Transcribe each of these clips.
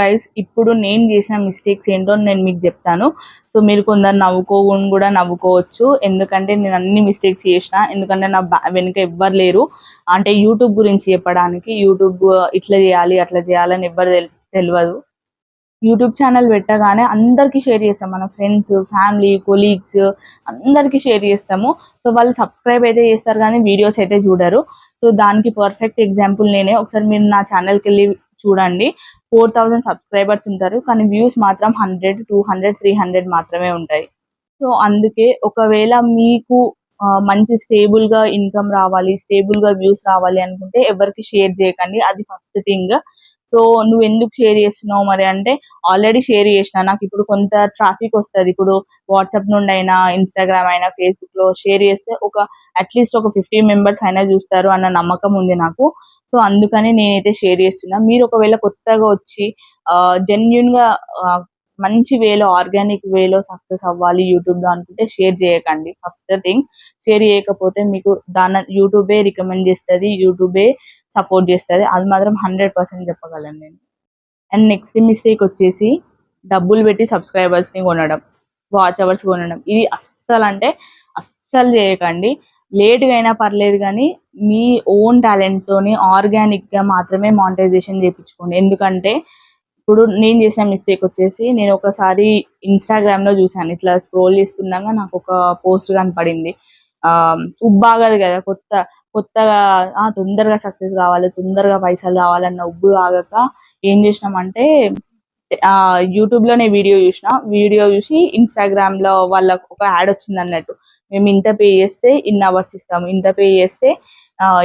Guys ఇప్పుడు నేను చేసిన మిస్టేక్స్ ఏంటో నేను మీకు చెప్తాను. సో మీరు కొందరు నవ్వుకోని కూడా నవ్వుకోవచ్చు. ఎందుకంటే నేను అన్ని మిస్టేక్స్ చేసిన. ఎందుకంటే నా వెనుక ఎవ్వరు లేరు. అంటే యూట్యూబ్ గురించి చెప్పడానికి. యూట్యూబ్ ఇట్లా చేయాలి అట్లా చేయాలని ఎవ్వరు తెలియదు. యూట్యూబ్ ఛానల్ పెట్టగానే అందరికీ షేర్ చేస్తాం. మన ఫ్రెండ్స్, ఫ్యామిలీ, కొలీగ్స్ అందరికీ షేర్ చేస్తాము. సో వాళ్ళు సబ్స్క్రైబ్ అయితే చేస్తారు కానీ వీడియోస్ అయితే చూడరు. సో దానికి పర్ఫెక్ట్ ఎగ్జాంపుల్ నేనే. ఒకసారి మీరు నా ఛానల్కి వెళ్ళి చూడండి. 4000 సబ్స్క్రైబర్స్ ఉంటారు కానీ వ్యూస్ మాత్రం 100, 200, 300 మాత్రమే ఉంటాయి. సో అందుకే ఒకవేళ మీకు మంచి స్టేబుల్గా ఇన్కమ్ రావాలి, స్టేబుల్గా వ్యూస్ రావాలి అనుకుంటే ఎవరికి షేర్ చేయకండి. అది ఫస్ట్ థింగ్. సో నువ్వు ఎందుకు షేర్ చేస్తున్నావు మరి అంటే, ఆల్రెడీ షేర్ చేసిన, నాకు ఇప్పుడు కొంత ట్రాఫిక్ వస్తుంది. ఇప్పుడు వాట్సాప్ నుండి అయినా, ఇన్స్టాగ్రామ్ అయినా, ఫేస్బుక్లో షేర్ చేస్తే అట్లీస్ట్ ఒక 50 మెంబర్స్ అయినా చూస్తారు అన్న నమ్మకం ఉంది నాకు. సో అందుకని నేనైతే షేర్ చేస్తున్నా. మీరు ఒకవేళ కొత్తగా వచ్చి జెన్యున్గా మంచి వేలో, ఆర్గానిక్ వేలో సక్సెస్ అవ్వాలి యూట్యూబ్లో అనుకుంటే షేర్ చేయకండి. ఫస్ట్ థింగ్, షేర్ చేయకపోతే మీకు యూట్యూబే రికమెండ్ చేస్తుంది, యూట్యూబే సపోర్ట్ చేస్తుంది. అది మాత్రం 100% చెప్పగలను నేను. అండ్ నెక్స్ట్ మిస్టేక్ వచ్చేసి డబ్బులు పెట్టి సబ్స్క్రైబర్స్ని కొనడం, వాచ్ అవర్స్ కొనడం. ఇది అస్సలు చేయకండి. లేట్గా అయినా పర్లేదు కానీ మీ ఓన్ టాలెంట్తోని ఆర్గానిక్గా మాత్రమే మానిటైజేషన్ చేయించుకోండి. ఎందుకంటే ఇప్పుడు నేను చేసిన మిస్టేక్ వచ్చేసి, నేను ఒకసారి ఇన్స్టాగ్రామ్లో చూసాను. ఇట్లా స్క్రోల్ చేస్తుండగా నాకు ఒక పోస్ట్ కనపడింది. ఉబ్బాగదు కదా, కొత్తగా తొందరగా సక్సెస్ కావాలి, తొందరగా పైసలు కావాలన్న ఉబ్బు ఆగక ఏం చేసినామంటే, యూట్యూబ్లోనే వీడియో చూసి ఇన్స్టాగ్రామ్లో వాళ్ళకు ఒక యాడ్ వచ్చింది అన్నట్టు. మేము ఇంత పే చేస్తే ఇన్ని అవర్స్ ఇస్తాము, ఇంత పే చేస్తే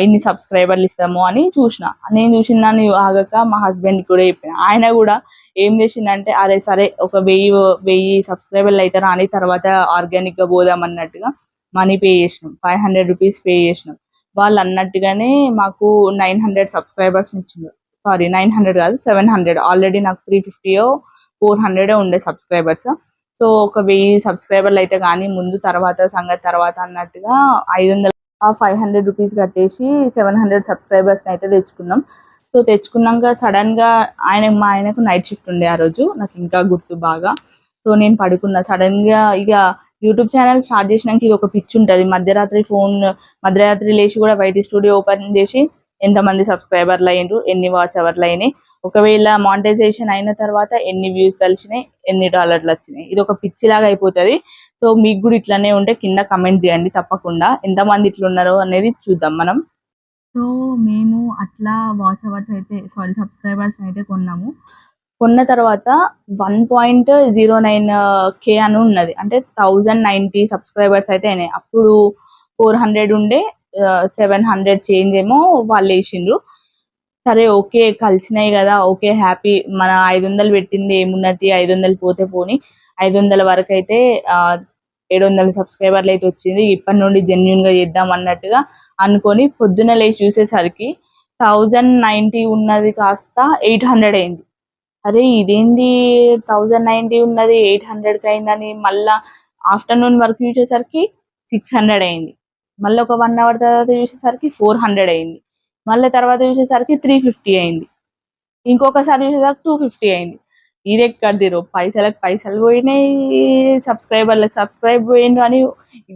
ఇన్ని సబ్స్క్రైబర్లు ఇస్తాము అని చూసిన. నేను చూసిన దాన్ని ఆగక మా హస్బెండ్కి కూడా చెప్పిన. ఆయన కూడా ఏం చేసిందంటే, అరే సరే ఒక 1000 సబ్స్క్రైబర్లు అయితే రాని, తర్వాత ఆర్గానిక్గా పోదాం అన్నట్టుగా మనీ పే చేసినాం. 500 రూపీస్ పే చేసినాం. వాళ్ళు అన్నట్టుగానే మాకు 900 సబ్స్క్రైబర్స్ ఇచ్చిండ్రు. సారీ 900 కాదు, 700. ఆల్రెడీ నాకు 350 400 ఉండే సబ్స్క్రైబర్స్. సో ఒక 1000 సబ్స్క్రైబర్లు అయితే కానీ ముందు తర్వాత సంగతి తర్వాత అన్నట్టుగా 500 రూపీస్ కట్టేసి 700 సబ్స్క్రైబర్స్ అయితే తెచ్చుకున్నాం. సో తెచ్చుకున్నాక సడన్గా మా ఆయనకు నైట్ షిఫ్ట్ ఉండే ఆ రోజు, నాకు ఇంకా గుర్తు బాగా. సో నేను పడుకున్నా. సడన్గా ఇక యూట్యూబ్ ఛానల్ స్టార్ట్ చేసినాక ఇది ఒక పిచ్చి ఉంటుంది. మధ్యరాత్రి లేచి కూడా బయట స్టూడియో ఓపెన్ చేసి ఎంతమంది సబ్స్క్రైబర్లు అయ్యిండ్రు, ఎన్ని వాచ్ అవర్లు అయినాయి, ఒకవేళ మానిటైజేషన్ అయిన తర్వాత ఎన్ని వ్యూస్ కలిసినాయి, ఎన్ని డాలర్లు వచ్చినాయి, ఇది ఒక పిచ్చిలాగా అయిపోతుంది. సో మీకు కూడా ఇట్లానే ఉంటే కింద కమెంట్ చేయండి తప్పకుండా. ఎంతమంది ఇట్లున్నారో అనేది చూద్దాం మనం. సో మేము అట్లా వాచ్ అవర్స్ అయితే సబ్స్క్రైబర్స్ అయితే కొన్నాము. కొన్న తర్వాత 1.09K అని ఉన్నది. అంటే 1090 సబ్స్క్రైబర్స్ అయితే అయినాయి. అప్పుడు 400 ఉండే, 700 చేంజ్ ఏమో వాళ్ళు వేసిండ్రు. సరే ఓకే, కలిసినాయి కదా, ఓకే హ్యాపీ. మన 500 పెట్టింది ఏమున్నది, 500 పోతే పోని, 500 వరకు అయితే 700 సబ్స్క్రైబర్లు అయితే వచ్చింది. ఇప్పటి నుండి జెన్యున్గా చేద్దాం అన్నట్టుగా అనుకొని పొద్దున లేచి చూసేసరికి 1090 ఉన్నది కాస్త 800 అయింది. అరే ఇదేంది 1090 ఉన్నది 800కి అయిందని మళ్ళా ఆఫ్టర్నూన్ వరకు చూసేసరికి 600 అయింది. మళ్ళీ ఒక 1 అవర్ తర్వాత చూసేసరికి 400 అయింది. మళ్ళీ తర్వాత చూసేసరికి 350 అయింది. ఇంకొకసారి చూసేసరికి 250 అయింది. ఇది ఎక్కడిదిరో, పైసలకు పైసలు పోయినాయి, సబ్స్క్రైబర్లకు సబ్స్క్రైబ్ పోయిండు అని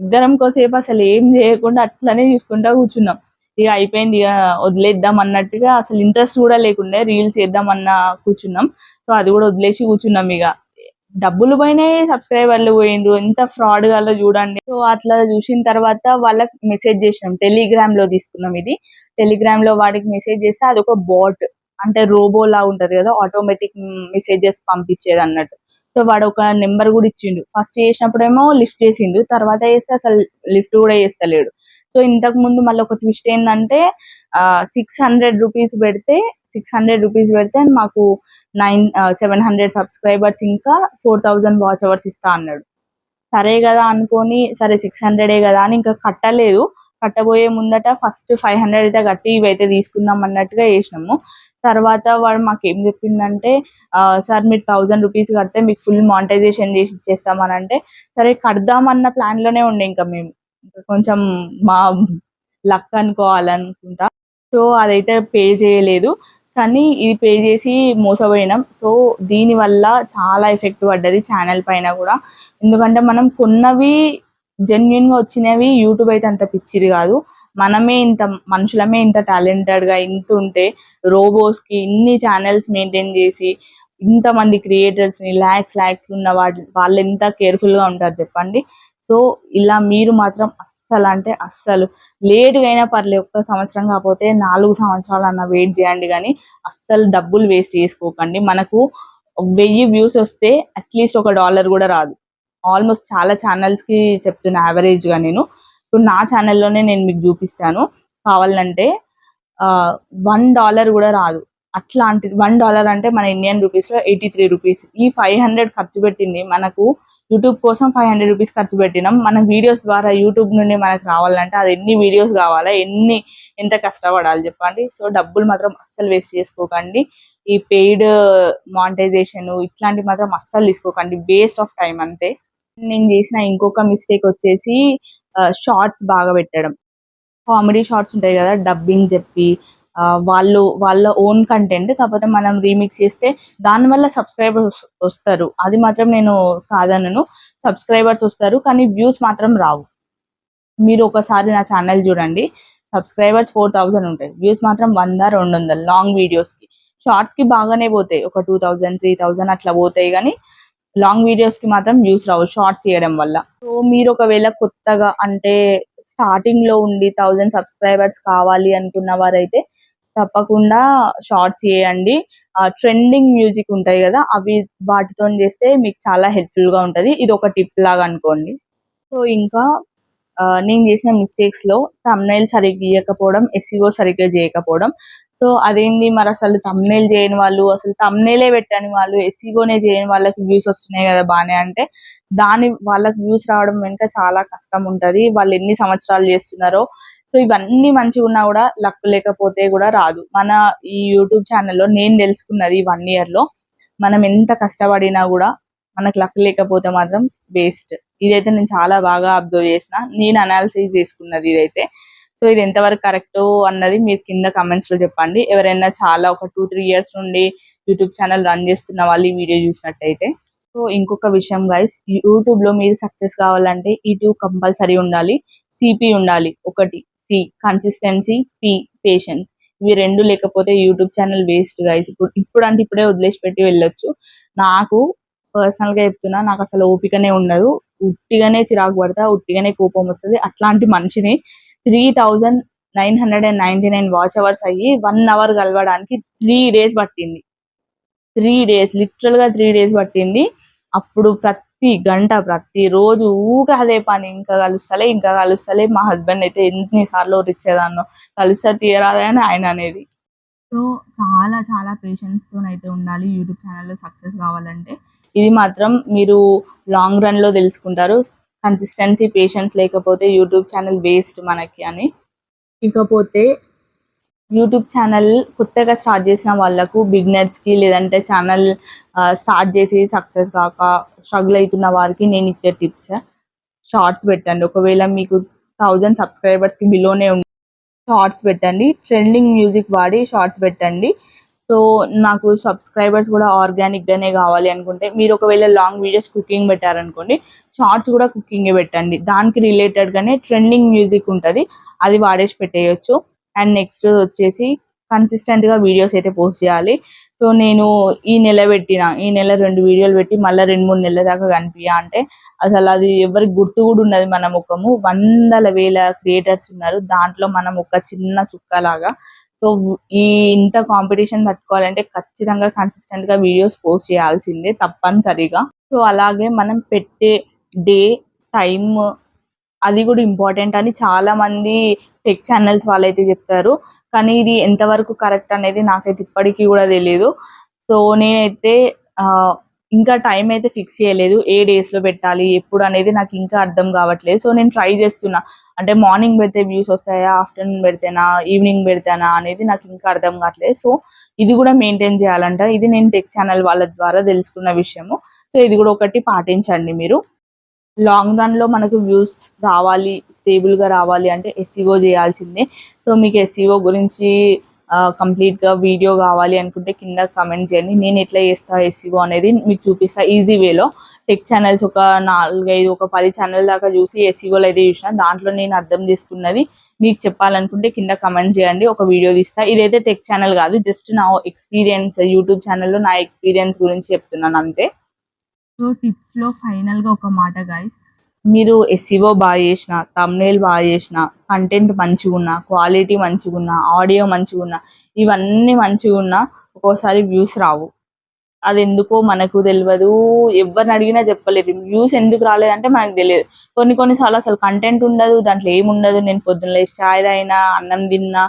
ఇద్దరం కోసేపు అసలు ఏం చేయకుండా అట్లనే చూసుకుంటా కూర్చున్నాం. ఇక అయిపోయింది, ఇక వదిలేద్దాం అన్నట్టుగా, అసలు ఇంట్రెస్ట్ కూడా లేకుండా రీల్స్ చేద్దామన్న కూర్చున్నాం. సో అది కూడా వదిలేసి కూర్చున్నాం. ఇక డబ్బులు పోయినాయి, సబ్స్క్రైబర్లు పోయిండ్రు, ఎంత ఫ్రాడ్ గాలో చూడండి. సో అట్లా చూసిన తర్వాత వాళ్ళకి మెసేజ్ చేసినాం. టెలిగ్రామ్ లో తీసుకున్నాం ఇది. టెలిగ్రామ్ లో వాడికి మెసేజ్ చేస్తే అదొక బాట్, అంటే రోబో లా ఉంటది కదా, ఆటోమేటిక్ మెసేజెస్ పంపించేది అన్నట్టు. సో వాడు ఒక నెంబర్ కూడా ఇచ్చిండు. ఫస్ట్ చేసినప్పుడేమో లిఫ్ట్ చేసిండు, తర్వాత చేస్తే అసలు లిఫ్ట్ కూడా చేస్తలేడు. సో ఇంతకు ముందు మళ్ళీ ఒక ట్విస్ట్ ఏంటంటే 600 రూపీస్ పెడితే మాకు 700 సబ్స్క్రైబర్స్ ఇంకా 4000 వాచ్ అవర్స్ ఇస్తా అన్నాడు. సరే కదా అనుకొని, సరే 600 కదా అని ఇంకా కట్టలేదు. కట్టబోయే ముందట ఫస్ట్ 500 అయితే కట్టి ఇవైతే తీసుకుందాం అన్నట్టుగా చేసినాము. తర్వాత వాడు మాకు ఏం చెప్పిందంటే, సార్ మీరు 1000 రూపీస్ కడితే మీకు ఫుల్ మానిటైజేషన్ చేసి ఇచ్చేస్తామని అంటే, సరే కడదామన్న ప్లాన్ లోనే ఉండే ఇంకా మేము. కొంచెం మా లక్ అనుకోవాలనుకుంటా. సో అదైతే పే చేయలేదు. కానీ ఇది పే చేసి మోసపోయినాం. సో దీనివల్ల చాలా ఎఫెక్ట్ పడ్డది ఛానల్ పైన కూడా. ఎందుకంటే మనం కొన్నవి జెన్యున్గా వచ్చినవి యూట్యూబ్ అయితే అంత పిచ్చిది కాదు. మనమే ఇంత మనుషులమే ఇంత టాలెంటెడ్గా ఇంత ఉంటే రోబోస్కి ఇన్ని ఛానల్స్ మెయింటైన్ చేసి ఇంతమంది క్రియేటర్స్ని ల్యాక్స్ ఉన్న వాళ్ళు ఎంత కేర్ఫుల్గా ఉంటారు చెప్పండి. సో ఇలా మీరు మాత్రం అస్సలు అంటే అస్సలు లేట్గా అయినా పర్లేదు, 1 సంవత్సరం కాకపోతే 4 సంవత్సరాలు అన్న వెయిట్ చేయండి, కానీ అస్సలు డబ్బులు వేస్ట్ చేసుకోకండి. మనకు 1000 వ్యూస్ వస్తే అట్లీస్ట్ $1 కూడా రాదు. ఆల్మోస్ట్ చాలా ఛానల్స్కి చెప్తున్నా యావరేజ్గా. నేను ఇప్పుడు నా ఛానల్లోనే నేను మీకు చూపిస్తాను కావాలంటే. $1 కూడా రాదు. అట్లాంటిది $1 అంటే మన ఇండియన్ రూపీస్లో 83 రూపీస్. ఈ 500 ఖర్చు పెట్టింది మనకు యూట్యూబ్ కోసం 500 రూపీస్ ఖర్చు పెట్టినాం. మన వీడియోస్ ద్వారా యూట్యూబ్ నుండి మనకు రావాలంటే అది ఎన్ని వీడియోస్ కావాలా, ఎంత కష్టపడాలి చెప్పండి. సో డబ్బులు మాత్రం అస్సలు వేస్ట్ చేసుకోకండి. ఈ పెయిడ్ మానిటైజేషన్ ఇట్లాంటివి మాత్రం అస్సలు తీసుకోకండి, వేస్ట్ ఆఫ్ టైం అంతే. నేను చేసిన ఇంకొక మిస్టేక్ వచ్చేసి షార్ట్స్ బాగా పెట్టడం. కామెడీ షార్ట్స్ ఉంటాయి కదా, డబ్బింగ్ చెప్పి వాళ్ళ ఓన్ కంటెంట్ కాకపోతే మనం రీమిక్స్ చేస్తే దానివల్ల సబ్స్క్రైబర్స్ వస్తారు. అది మాత్రం నేను కాదనను, సబ్స్క్రైబర్స్ వస్తారు కానీ వ్యూస్ మాత్రం రావు. మీరు ఒకసారి నా ఛానల్ చూడండి, సబ్స్క్రైబర్స్ 4000 ఉంటాయి, వ్యూస్ మాత్రం 100-200 లాంగ్ వీడియోస్కి. షార్ట్స్కి బాగానే పోతాయి, ఒక 2000-3000 అట్లా పోతాయి, కానీ లాంగ్ వీడియోస్కి మాత్రం వ్యూస్ రావు షార్ట్స్ చేయడం వల్ల. సో మీరు ఒకవేళ కొత్తగా అంటే స్టార్టింగ్లో ఉండి 1000 సబ్స్క్రైబర్స్ కావాలి అనుకున్న వారైతే తప్పకుండా షార్ట్స్ చేయండి. ట్రెండింగ్ మ్యూజిక్ ఉంటాయి కదా, అవి వాటితో చేస్తే మీకు చాలా హెల్ప్ఫుల్గా ఉంటుంది. ఇది ఒక టిప్ లాగా అనుకోండి. సో ఇంకా నేను చేసిన మిస్టేక్స్లో థంబ్నెయిల్ సరిగ్గా ఇవ్వకపోవడం, ఎస్ఈఓ సరిగ్గా చేయకపోవడం. సో అదేంది మరి, అసలు థంబ్నెయిల్ చేయని వాళ్ళు, అసలు థంబ్నెయిలే పెట్టని వాళ్ళు, ఎస్ఈఓనే చేయని వాళ్ళకి వ్యూస్ వస్తున్నాయి కదా బాగానే అంటే, వాళ్ళకి వ్యూస్ రావడం వెనుక చాలా కష్టం ఉంటుంది. వాళ్ళు ఎన్ని సంవత్సరాలు చేస్తున్నారో. సో ఇవన్నీ మంచిగా ఉన్నా కూడా లక్ లేకపోతే కూడా రాదు. మన ఈ యూట్యూబ్ ఛానల్లో నేను తెలుసుకున్నది 1 ఇయర్లో, మనం ఎంత కష్టపడినా కూడా మనకు లక్ లేకపోతే మాత్రం వేస్ట్. ఇదైతే నేను చాలా బాగా అబ్జర్వ్ చేసిన, నేను అనాలిసిస్ చేసుకున్నది ఇదైతే. సో ఇది ఎంతవరకు కరెక్ట్ అన్నది మీరు కింద కమెంట్స్లో చెప్పండి. ఎవరైనా చాలా ఒక 2-3 ఇయర్స్ నుండి యూట్యూబ్ ఛానల్ రన్ చేస్తున్న వాళ్ళు ఈ వీడియో చూసినట్టయితే. సో ఇంకొక విషయం గైస్, యూట్యూబ్లో మీరు సక్సెస్ కావాలంటే ఈ 2 కంపల్సరీ ఉండాలి. సిపి ఉండాలి. ఒకటి సి కన్సిస్టెన్సీ, పి పేషెన్స్. ఇవి 2 లేకపోతే యూట్యూబ్ ఛానల్ వేస్ట్ గైస్. ఇప్పుడు అంటే ఇప్పుడే వదిలేసి పెట్టి వెళ్ళొచ్చు. నాకు పర్సనల్గా చెప్తున్నా, నాకు అసలు ఓపికనే ఉండదు. ఉట్టిగానే చిరాకు పడతా, ఉట్టిగానే కోపం వస్తుంది. అట్లాంటి మనిషిని 3999 వాచ్ అవర్స్ అయ్యి 1 అవర్ కలవడానికి 3 days పట్టింది. 3 days, లిటరల్గా 3 days పట్టింది. అప్పుడు ప్రతి గంట ప్రతిరోజు ఊగా అదే పని, ఇంకా కలుస్తలే. మా హస్బెండ్ అయితే ఎన్నిసార్లు ఇచ్చేదాన్నో, కలుస్తా తీయరాదా అని ఆయన అనేది. సో చాలా చాలా పేషెన్స్తో అయితే ఉండాలి యూట్యూబ్ ఛానల్లో సక్సెస్ కావాలంటే. ఇది మాత్రం మీరు లాంగ్ రన్లో తెలుసుకుంటారు. కన్సిస్టెన్సీ, పేషెన్స్ లేకపోతే యూట్యూబ్ ఛానల్ వేస్ట్ మనకి అని. ఇకపోతే యూట్యూబ్ ఛానల్ కొత్తగా స్టార్ట్ చేసిన వాళ్ళకు, బిగినర్స్కి, లేదంటే ఛానల్ స్టార్ట్ చేసి సక్సెస్ కాక స్ట్రగుల్ అవుతున్న వారికి నేను ఇచ్చే టిప్స్: షార్ట్స్ పెట్టండి. ఒకవేళ మీకు 1000 సబ్స్క్రైబర్స్కి బిలోనే షార్ట్స్ పెట్టండి. ట్రెండింగ్ మ్యూజిక్ వాడి షార్ట్స్ పెట్టండి. సో నాకు సబ్స్క్రైబర్స్ కూడా ఆర్గానిక్గానే కావాలి అనుకుంటే, మీరు ఒకవేళ లాంగ్ వీడియోస్ కుకింగ్ పెట్టారనుకోండి, షార్ట్స్ కూడా కుకింగే పెట్టండి. దానికి రిలేటెడ్గానే ట్రెండింగ్ మ్యూజిక్ ఉంటుంది, అది వాడేసి పెట్టేయచ్చు. అండ్ నెక్స్ట్ వచ్చేసి కన్సిస్టెంట్గా వీడియోస్ అయితే పోస్ట్ చేయాలి. సో నేను ఈ నెల 2 వీడియోలు పెట్టి మళ్ళీ 2-3 నెలల దాకా కనిపించా అంటే అసలు అది ఎవరికి గుర్తు కూడా ఉన్నది. మన ముఖము 100,000 క్రియేటర్స్ ఉన్నారు, దాంట్లో మనం ఒక చిన్న చుక్కలాగా. సో ఇంత కాంపిటీషన్ తట్టుకోవాలంటే ఖచ్చితంగా కన్సిస్టెంట్గా వీడియోస్ పోస్ట్ చేయాల్సిందే తప్పనిసరిగా. సో అలాగే మనం పెట్టే డే, టైమ్ అది కూడా ఇంపార్టెంట్ అని చాలామంది టెక్ ఛానల్స్ వాళ్ళైతే చెప్తారు. కానీ ఇది ఎంతవరకు కరెక్ట్ అనేది నాకైతే ఇప్పటికీ కూడా తెలియదు. సో నేనైతే ఇంకా టైం అయితే ఫిక్స్ చేయలేదు, ఏ డేస్లో పెట్టాలి ఎప్పుడు అనేది నాకు ఇంకా అర్థం కావట్లేదు. సో నేను ట్రై చేస్తున్నా, అంటే మార్నింగ్ పెడితే వ్యూస్ వస్తాయా, ఆఫ్టర్నూన్ పెడితేనా, ఈవినింగ్ పెడతానా అనేది నాకు ఇంకా అర్థం కావట్లేదు. సో ఇది కూడా మెయింటైన్ చేయాలంట. ఇది నేను టెక్ ఛానల్ వాళ్ళ ద్వారా తెలుసుకున్న విషయము. సో ఇది కూడా ఒకటి పాటించండి మీరు. లాంగ్ రన్లో మనకు వ్యూస్ రావాలి, స్టేబుల్గా రావాలి అంటే ఎస్ఈఓ చేయాల్సిందే. సో మీకు ఎస్ఈఓ గురించి కంప్లీట్గా వీడియో కావాలి అనుకుంటే కింద కమెంట్ చేయండి. నేను ఎట్లా చేస్తా ఎస్సీఓ అనేది మీకు చూపిస్తా ఈజీ వేలో. టెక్ ఛానల్స్ ఒక 4-5 ఒక 10 ఛానల్ దాకా చూసి ఎస్సీఓలో అయితే చూసిన. దాంట్లో నేను అర్థం చేసుకున్నది మీకు చెప్పాలనుకుంటే కింద కమెంట్ చేయండి, ఒక వీడియో తీస్తా. ఇదైతే టెక్ ఛానల్ కాదు, జస్ట్ నా ఎక్స్పీరియన్స్, యూట్యూబ్ ఛానల్లో నా ఎక్స్పీరియన్స్ గురించి చెప్తున్నాను అంతే. సో టిప్స్లో ఫైనల్గా ఒక మాట గైస్, మీరు ఎస్ఈఓ బాగా చేసిన, థంబ్నెయిల్ బాగా చేసిన, కంటెంట్ మంచిగా ఉన్నా, క్వాలిటీ మంచిగా ఉన్నా, ఆడియో మంచిగా ఉన్నా, ఇవన్నీ మంచిగా ఉన్నా ఒక్కోసారి వ్యూస్ రావు. అది ఎందుకో మనకు తెలియదు, ఎవరిని అడిగినా చెప్పలేరు. వ్యూస్ ఎందుకు రాలేదంటే మనకు తెలియదు. కొన్నిసార్లు అసలు కంటెంట్ ఉండదు, దాంట్లో ఏముండదు. నేను పొద్దున్న లేచి చాయ్ తాగినా, అన్నం తిన్నా,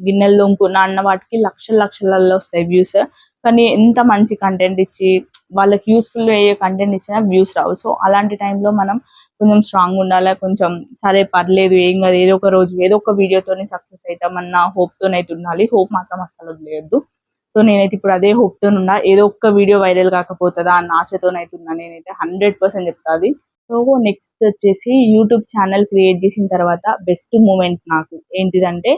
గిన్నెలు తోముకున్నా అన్న వాటికి లక్షలలో వస్తాయి వ్యూస్. కానీ ఎంత మంచి కంటెంట్ ఇచ్చి వాళ్ళకి యూస్ఫుల్ అయ్యే కంటెంట్ ఇచ్చినా వ్యూస్ రావు. సో అలాంటి టైంలో మనం కొంచెం స్ట్రాంగ్ ఉండాలి. కొంచెం సరే పర్లేదు, ఏం కాదు, ఏదో ఒక రోజు ఏదో ఒక వీడియోతోనే సక్సెస్ అవుతామన్న హోప్తోనైతే ఉండాలి. హోప్ మాత్రం అస్సలు వదిలేయద్దు. సో నేనైతే ఇప్పుడు అదే హోప్తో ఉన్నా, ఏదో ఒక్క వీడియో వైరల్ కాకపోతుందా అన్న ఆశతోనైతే ఉన్నా. నేనైతే 100% చెప్తాది. సో నెక్స్ట్ వచ్చేసి యూట్యూబ్ ఛానల్ క్రియేట్ చేసిన తర్వాత బెస్ట్ మూమెంట్ నాకు ఏంటిదంటే,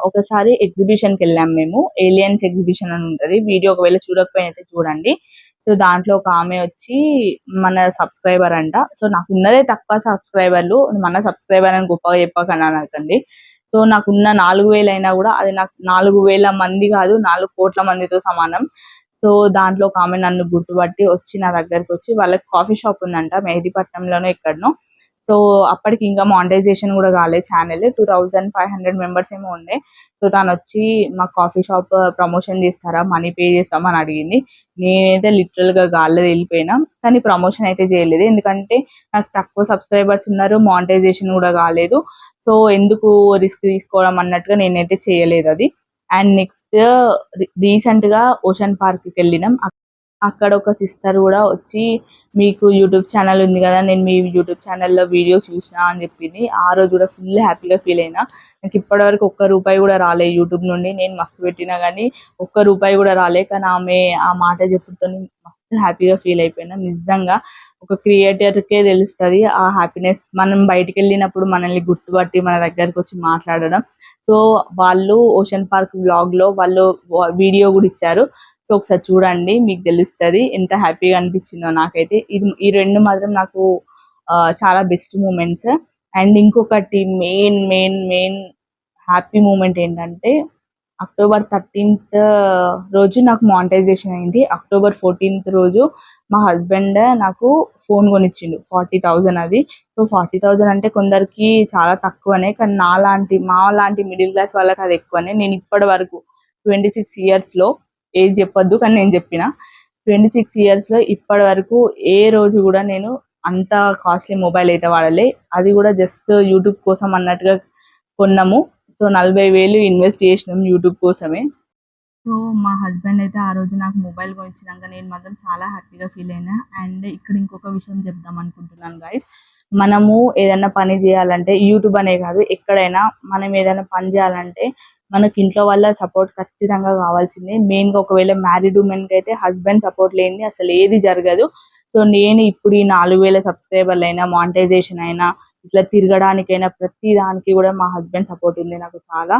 ఒకసారి ఎగ్జిబిషన్కి వెళ్ళాం మేము. ఏలియన్స్ ఎగ్జిబిషన్ అని ఉంటుంది, వీడియో ఒకవేళ చూడకపోయినైతే చూడండి. సో దాంట్లో ఒక ఆమె వచ్చి మన సబ్స్క్రైబర్ అంట. సో నాకు ఉన్నదే తక్కువ సబ్స్క్రైబర్లు, మన సబ్స్క్రైబర్ అని గొప్పగా చెప్పకని అనకండి. సో నాకున్న 4000 అయినా కూడా అది నాకు 4000 మంది కాదు, 4 కోట్ల మందితో సమానం. సో దాంట్లో ఒక ఆమె నన్ను గుర్తుపట్టి వచ్చి నా దగ్గరికి వచ్చి, వాళ్ళకి కాఫీ షాప్ ఉందంట మెహదీపట్నంలోనో ఎక్కడనో. సో అప్పటికి ఇంకా మానిటైజేషన్ కూడా కాలేదు ఛానల్, 2500 మెంబర్స్ ఏమో ఉండే. సో తను వచ్చి మా కాఫీ షాప్ ప్రమోషన్ చేస్తారా, మనీ పే చేస్తామని అడిగింది. నేనైతే లిటరల్గా గాల్లో వెళ్ళిపోయినా, కానీ ప్రమోషన్ అయితే చేయలేదు. ఎందుకంటే నాకు తక్కువ సబ్స్క్రైబర్స్ ఉన్నారు, మానిటైజేషన్ కూడా కాలేదు. సో ఎందుకు రిస్క్ తీసుకోవడం అన్నట్టుగా నేనైతే చేయలేదు అది. అండ్ నెక్స్ట్ రీసెంట్గా ఓషన్ పార్క్కి వెళ్ళినాం. అక్కడ ఒక సిస్టర్ కూడా వచ్చి, మీకు యూట్యూబ్ ఛానల్ ఉంది కదా, నేను మీ యూట్యూబ్ ఛానల్లో వీడియోస్ చూసిన అని చెప్పింది. ఆ రోజు కూడా ఫుల్ హ్యాపీగా ఫీల్ అయినా. నాకు ఇప్పటివరకు ₹1 కూడా రాలే యూట్యూబ్ నుండి. నేను మస్తు పెట్టినా కానీ ₹1 కూడా రాలే. కానీ ఆమె ఆ మాట చెప్పుతో మస్తు హ్యాపీగా ఫీల్ అయిపోయినా. నిజంగా ఒక క్రియేటర్కే తెలుస్తుంది ఆ హ్యాపీనెస్. మనం బయటికి వెళ్ళినప్పుడు మనల్ని గుర్తుపట్టి మన దగ్గరకు వచ్చి మాట్లాడడం. సో వాళ్ళు ఓషన్ పార్క్ వ్లాగ్లో వాళ్ళు వీడియో కూడా ఇచ్చారు. సో ఒకసారి చూడండి, మీకు తెలుస్తుంది ఎంత హ్యాపీగా అనిపించిందో నాకైతే. ఈ రెండు మాత్రం నాకు చాలా బెస్ట్ మూమెంట్స్. అండ్ ఇంకొకటి మెయిన్ హ్యాపీ మూమెంట్ ఏంటంటే, అక్టోబర్ 13th రోజు నాకు మానిటైజేషన్ అయింది. అక్టోబర్ 14th రోజు మా హస్బెండ్ నాకు ఫోన్ కొనిచ్చిండు, 40,000 అది. సో 40,000 అంటే కొందరికి చాలా తక్కువనే, కానీ మాలాంటి మిడిల్ క్లాస్ వాళ్ళకి అది ఎక్కువనే. నేను ఇప్పటి వరకు 26 ఇయర్స్లో, ఏజ్ చెప్పొద్దు కానీ నేను చెప్పిన, 26 ఇయర్స్లో ఇప్పటి వరకు ఏ రోజు కూడా నేను అంత కాస్ట్లీ మొబైల్ అయితే వాడలే. అది కూడా జస్ట్ యూట్యూబ్ కోసం అన్నట్టుగా కొన్నాము. సో 40,000 ఇన్వెస్ట్ చేసినాం యూట్యూబ్ కోసమే. సో మా హస్బెండ్ అయితే ఆ రోజు నాకు మొబైల్ కొనిచ్చినాక నేను మాత్రం చాలా హ్యాపీగా ఫీల్ అయినా. అండ్ ఇక్కడ ఇంకొక విషయం చెప్దాం అనుకుంటున్నాను గైస్. మనము ఏదైనా పని చేయాలంటే, యూట్యూబ్ అనే కాదు ఎక్కడైనా మనం ఏదైనా పని చేయాలంటే మనకి ఇంట్లో వాళ్ళ సపోర్ట్ ఖచ్చితంగా కావాల్సిందే. మెయిన్గా ఒకవేళ మ్యారీడ్ ఉమెన్కి అయితే హస్బెండ్ సపోర్ట్ లేనిది అసలు ఏది జరగదు. సో నేను ఇప్పుడు ఈ 4000 సబ్స్క్రైబర్లు అయినా, మానిటైజేషన్ అయినా, ఇట్లా తిరగడానికైనా ప్రతి దానికి కూడా మా హస్బెండ్ సపోర్ట్ ఉంది నాకు చాలా.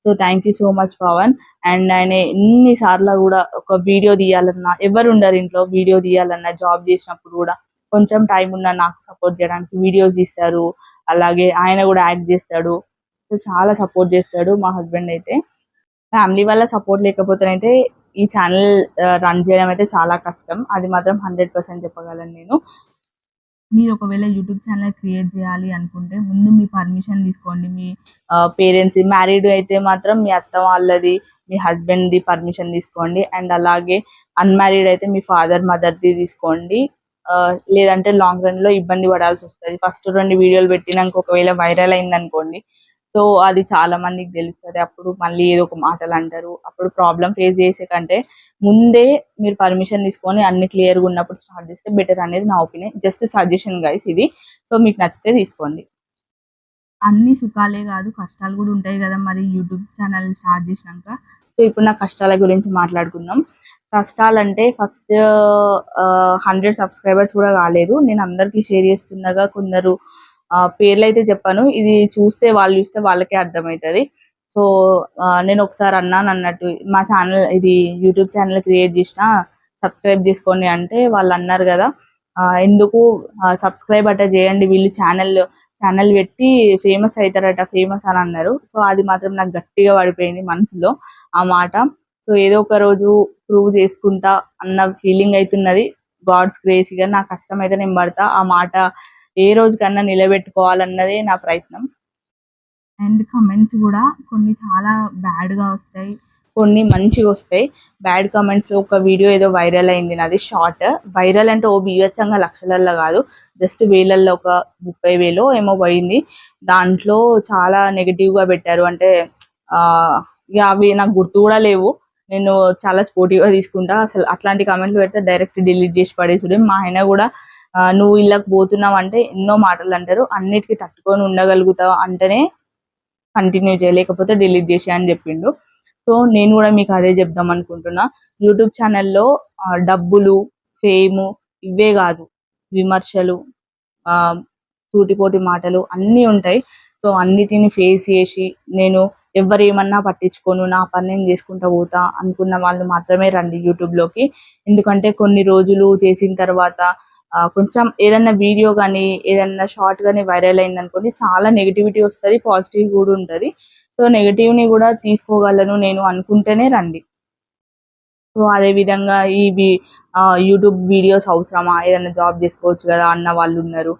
So thank you so much Pawan. And ఆయన ఎన్నిసార్లు కూడా ఒక వీడియో తీయాలన్నా, ఎవరు ఉండరు ఇంట్లో, వీడియో తీయాలన్నా, జాబ్ చేసినప్పుడు కూడా కొంచెం టైం ఉన్నా నాకు సపోర్ట్ చేయడానికి వీడియోస్ తీస్తారు. అలాగే ఆయన కూడా యాక్ట్ చేస్తాడు. సో చాలా సపోర్ట్ చేస్తాడు మా హస్బెండ్ అయితే. ఫ్యామిలీ వల్ల సపోర్ట్ లేకపోతేనైతే ఈ ఛానల్ రన్ చేయడం అయితే చాలా కష్టం, అది మాత్రం 100% చెప్పగలను నేను. మీరు ఒకవేళ యూట్యూబ్ ఛానల్ క్రియేట్ చేయాలి అనుకుంటే ముందు మీ పర్మిషన్ తీసుకోండి. మీ పేరెంట్స్, మ్యారీడ్ అయితే మాత్రం మీ అత్త వాళ్ళది, మీ హస్బెండ్ది పర్మిషన్ తీసుకోండి. అండ్ అలాగే అన్మ్యారీడ్ అయితే మీ ఫాదర్ మదర్ది తీసుకోండి. లేదంటే లాంగ్ రన్లో ఇబ్బంది పడాల్సి వస్తుంది. ఫస్ట్ 2 వీడియోలు పెట్టినాక ఒకవేళ వైరల్ అయిందనుకోండి, సో అది చాలా మందికి తెలుస్తుంది. అప్పుడు మళ్ళీ ఏదో ఒక మాటలు అంటారు. అప్పుడు ప్రాబ్లం ఫేస్ చేసే కంటే ముందే మీరు పర్మిషన్ తీసుకొని అన్ని క్లియర్గా ఉన్నప్పుడు స్టార్ట్ చేస్తే బెటర్ అనేది నా ఒపీనియన్. జస్ట్ సజెషన్ గైస్ ఇది. సో మీకు నచ్చితే తీసుకోండి. అన్ని సుఖాలే కాదు, కష్టాలు కూడా ఉంటాయి కదా మరి యూట్యూబ్ ఛానల్ స్టార్ట్ చేసినాక. సో ఇప్పుడు నా కష్టాల గురించి మాట్లాడుకుందాం. కష్టాలంటే ఫస్ట్ 100 సబ్స్క్రైబర్స్ కూడా కాలేదు. నేను అందరికీ షేర్ చేస్తుండగా కొందరు పేర్లు అయితే చెప్పాను, ఇది చూస్తే వాళ్ళకే అర్థమవుతుంది. సో సో నేను ఒకసారి అన్నాను అన్నట్టు, మా ఛానల్ ఇది యూట్యూబ్ ఛానల్ క్రియేట్ చేసిన, సబ్స్క్రైబ్ చేసుకోండి అంటే వాళ్ళు అన్నారు కదా, ఎందుకు సబ్స్క్రైబ్ అట్ట చేయండి, వీళ్ళు ఛానల్ పెట్టి ఫేమస్ అవుతారట, ఫేమస్ అని అన్నారు. సో అది మాత్రం నాకు గట్టిగా పడిపోయింది మనసులో ఆ మాట. సో ఏదో ఒక రోజు ప్రూవ్ చేసుకుంటా అన్న ఫీలింగ్ అవుతున్నది. గాడ్స్ గ్రేస్ గా నా కష్టం అయితే నేను పడతా, ఆ మాట ఏ రోజుకన్నా నిలబెట్టుకోవాలన్నదే నా ప్రయత్నం. అండ్ కమెంట్స్ కూడా కొన్ని చాలా బ్యాడ్గా వస్తాయి, కొన్ని మంచిగా వస్తాయి. బ్యాడ్ కామెంట్స్లో ఒక వీడియో ఏదో వైరల్ అయింది నాది, షార్ట్ వైరల్ అంటే ఓ బీవచ్చంగా లక్షలల్లో కాదు, జస్ట్ వేలల్లో ఒక 30,000 ఏమో పోయింది. దాంట్లో చాలా నెగిటివ్గా పెట్టారు, అంటే ఇక అవి నాకు గుర్తు కూడా లేవు. నేను చాలా స్పోర్టివ్గా తీసుకుంటా, అసలు అట్లాంటి కామెంట్లు పెడితే డైరెక్ట్ డిలీట్ చేసి పడేసుడు. మా ఆయన కూడా నువ్వు ఇళ్ళకి పోతున్నావు అంటే ఎన్నో మాటలు అంటారు, అన్నిటికీ తట్టుకొని ఉండగలుగుతావు అంటేనే కంటిన్యూ చేయలేకపోతే డిలీట్ చేసి అని చెప్పిండు. సో నేను కూడా మీకు అదే చెప్దాం అనుకుంటున్నా. యూట్యూబ్ ఛానల్లో డబ్బులు, ఫేము ఇవే కాదు, విమర్శలు, సూటిపోటి మాటలు అన్నీ ఉంటాయి. సో అన్నిటిని ఫేస్ చేసి నేను ఎవరేమన్నా పట్టించుకోను, నా పని నేను చేసుకుంటా పోతా అనుకున్న వాళ్ళు మాత్రమే రండి యూట్యూబ్లోకి. ఎందుకంటే కొన్ని రోజులు చేసిన తర్వాత కొంచెం ఏదన్నా వీడియో కానీ ఏదన్నా షార్ట్ కానీ వైరల్ అయింది అనుకోండి, చాలా నెగిటివిటీ వస్తుంది, పాజిటివ్ కూడా ఉంటుంది. సో నెగిటివ్ని కూడా తీసుకోగలను నేను అనుకుంటేనే రండి. సో అదే విధంగా ఇవి యూట్యూబ్ వీడియోస్ అవసరమా, ఏదైనా జాబ్ చేసుకోవచ్చు కదా అన్న వాళ్ళు ఉన్నారు.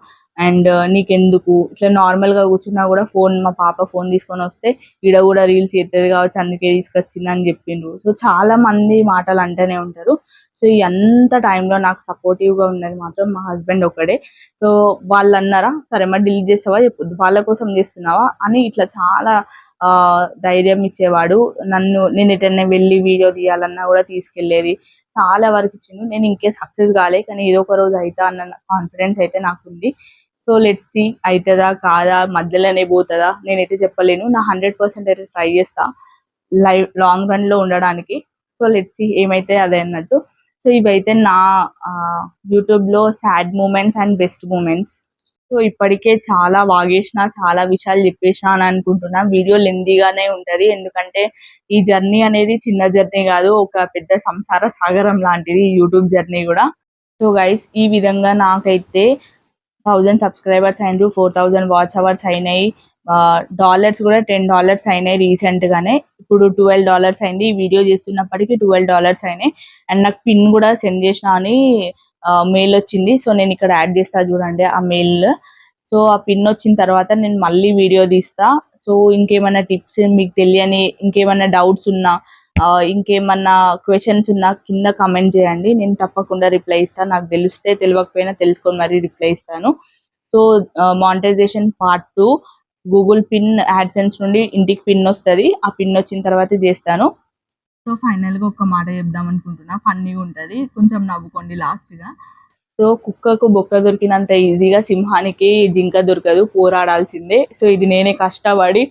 అండ్ నీకెందుకు ఇట్లా నార్మల్గా కూర్చున్నా కూడా మా పాప ఫోన్ తీసుకొని వస్తే ఈడ కూడా రీల్స్ చేస్తుంది కావచ్చు అందుకే తీసుకొచ్చింది అని చెప్పిండ్రు. సో చాలా మంది మాటలు అంటూనే ఉంటారు. సో ఈ అంత టైంలో నాకు సపోర్టివ్గా ఉన్నది మాత్రం మా హస్బెండ్ ఒకడే. సో వాళ్ళు అన్నారా, సరే మరి డిలీట్ చేస్తావా చెప్పొద్దు, వాళ్ళ కోసం చేస్తున్నావా అని ఇట్లా చాలా ధైర్యం ఇచ్చేవాడు. నేను ఎటన్నా వెళ్ళి వీడియో తీయాలన్నా కూడా తీసుకెళ్లేది, చాలా వరకు ఇచ్చిండు. నేను ఇంకే సక్సెస్ కాలే, కానీ ఏదో ఒక రోజు అవుతా అన్న కాన్ఫిడెన్స్ అయితే నాకు ఉంది. సో లెట్స్ సీ అవుతుందా కాదా, మధ్యలోనే పోతుందా నేనైతే చెప్పలేను. నా 100% అయితే ట్రై చేస్తా లాంగ్ రన్ లో ఉండడానికి. సో లెట్స్ సీ ఏమైతే అదే అన్నట్టు. సో ఇవైతే నా యూట్యూబ్ లో sad moments and best moments. So ఇప్పటికే చాలా వాగేసిన, చాలా విషయాలు చెప్పేసిన అని అనుకుంటున్నా. వీడియో లెందీగానే ఉంటది, ఎందుకంటే ఈ జర్నీ అనేది చిన్న జర్నీ కాదు, ఒక పెద్ద సంసార సాగరం లాంటిది యూట్యూబ్ జర్నీ కూడా. సో గైస్ ఈ విధంగా నాకైతే 1000 సబ్స్క్రైబర్స్ అయినారు, 4000 వాచ్ అవర్స్ అయినాయి, డాలర్స్ కూడా $10 అయినాయి రీసెంట్ గానే. ఇప్పుడు $12 అయింది, ఈ వీడియో చేస్తున్నప్పటికీ $12 అయినాయి. అండ్ నాకు పిన్ కూడా సెండ్ చేసిన అని మెయిల్ వచ్చింది. సో నేను ఇక్కడ యాడ్ చేస్తా చూడండి ఆ మెయిల్. సో ఆ పిన్ వచ్చిన తర్వాత నేను మళ్ళీ వీడియో తీస్తా. సో ఇంకేమైనా టిప్స్ మీకు తెలియని, ఇంకేమైనా డౌట్స్ ఉన్నా, ఇంకేమన్నా క్వశ్చన్స్ ఉన్నా కింద కమెంట్ చేయండి, నేను తప్పకుండా రిప్లై ఇస్తాను. నాకు తెలిస్తే తెలియకపోయినా తెలుసుకొని మరీ రిప్లై ఇస్తాను. So monetisation part 2, Google pin AdSense నుండి ఇంటికి పిన్ వస్తుంది, ఆ పిన్ వచ్చిన తర్వాత చేస్తాను. సో ఫైనల్గా ఒక మాట చెప్దాం అనుకుంటున్నా, ఫన్నీగా ఉంటుంది, కొంచెం నవ్వుకోండి లాస్ట్గా. సో కుక్కకు బొక్క దొరికినంత ఈజీగా సింహానికి జింక దొరకదు, పోరాడాల్సిందే. సో ఇది నేనే కష్టపడి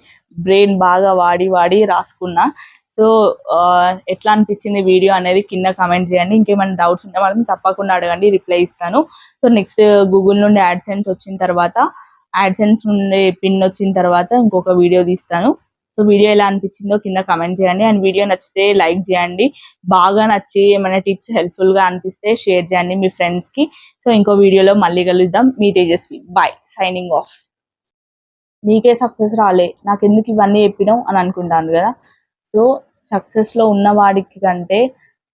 బ్రెయిన్ బాగా వాడి వాడి రాసుకున్నా. సో ఎట్లా అనిపించింది వీడియో అనేది కింద కమెంట్ చేయండి. ఇంకేమైనా డౌట్స్ ఉంటే మాత్రం తప్పకుండా అడగండి, రిప్లై ఇస్తాను. సో నెక్స్ట్ గూగుల్ నుండి యాడ్సెన్స్ వచ్చిన తర్వాత, యాడ్సెన్స్ నుండి పిన్ వచ్చిన తర్వాత ఇంకొక వీడియో తీస్తాను. సో వీడియో ఎలా అనిపించిందో కింద కమెంట్ చేయండి. అండ్ వీడియో నచ్చితే లైక్ చేయండి, బాగా నచ్చి ఏమైనా టిప్స్ హెల్ప్ఫుల్గా అనిపిస్తే షేర్ చేయండి మీ ఫ్రెండ్స్కి. సో ఇంకో వీడియోలో మళ్ళీ కలుద్దాం. మీ తేజస్వి, బాయ్, సైనింగ్ ఆఫ్. నీకే సక్సెస్ రాలే, నాకెందుకు ఇవన్నీ చెప్పినావు అని అనుకుంటాను కదా. సో సక్సెస్లో ఉన్నవాడికి కంటే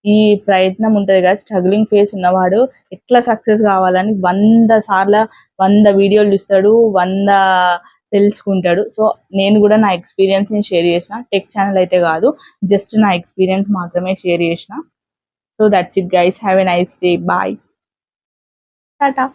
ఈ ప్రయత్నం ఉంటుంది కదా, స్ట్రగ్లింగ్ ఫేస్ ఉన్నవాడు ఎట్లా సక్సెస్ కావాలని 100 సార్లు 100 వీడియోలు చూస్తాడు, 100 తెలుసుకుంటాడు. సో నేను కూడా నా ఎక్స్పీరియన్స్ని షేర్ చేసిన, టెక్ ఛానల్ అయితే కాదు, జస్ట్ నా ఎక్స్పీరియన్స్ మాత్రమే షేర్ చేసిన. So that's it guys, have a nice day, bye, Tata.